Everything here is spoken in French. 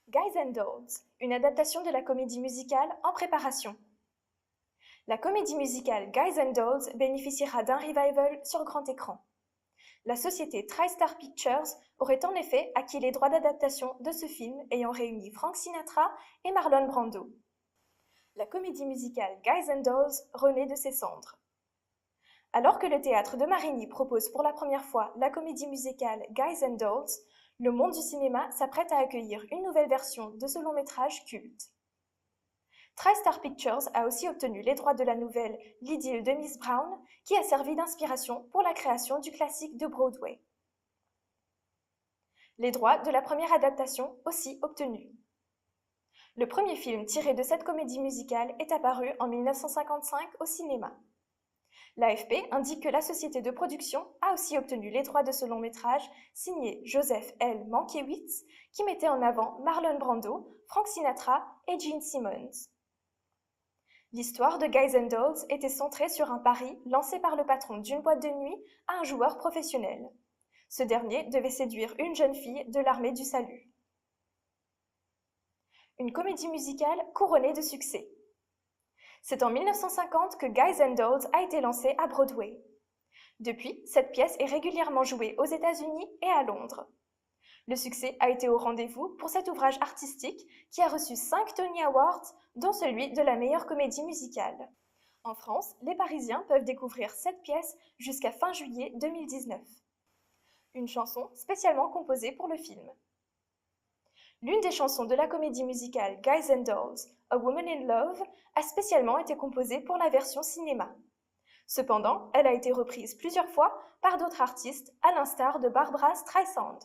Guys and Dolls, une adaptation de la comédie musicale en préparation. La comédie musicale Guys and Dolls bénéficiera d'un revival sur grand écran. La société TriStar Pictures aurait en effet acquis les droits d'adaptation de ce film ayant réuni Frank Sinatra et Marlon Brando. La comédie musicale Guys and Dolls renaît de ses cendres. Alors que le théâtre de Marigny propose pour la première fois la comédie musicale Guys and Dolls, le monde du cinéma s'apprête à accueillir une nouvelle version de ce long métrage culte. TriStar Pictures a aussi obtenu les droits de la nouvelle L'idylle de Miss Brown, qui a servi d'inspiration pour la création du classique de Broadway. Les droits de la première adaptation aussi obtenus. Le premier film tiré de cette comédie musicale est apparu en 1955 au cinéma. L'AFP indique que la société de production a aussi obtenu les droits de ce long métrage signé Joseph L. Mankiewicz, qui mettait en avant Marlon Brando, Frank Sinatra et Gene Simmons. L'histoire de Guys and Dolls était centrée sur un pari lancé par le patron d'une boîte de nuit à un joueur professionnel. Ce dernier devait séduire une jeune fille de l'armée du salut. Une comédie musicale couronnée de succès. C'est en 1950 que Guys and Dolls a été lancé à Broadway. Depuis, cette pièce est régulièrement jouée aux États-Unis et à Londres. Le succès a été au rendez-vous pour cet ouvrage artistique qui a reçu 5 Tony Awards, dont celui de la meilleure comédie musicale. En France, les Parisiens peuvent découvrir cette pièce jusqu'à fin juillet 2019. Une chanson spécialement composée pour le film. L'une des chansons de la comédie musicale Guys and Dolls, A Woman in Love, a spécialement été composée pour la version cinéma. Cependant, elle a été reprise plusieurs fois par d'autres artistes, à l'instar de Barbra Streisand.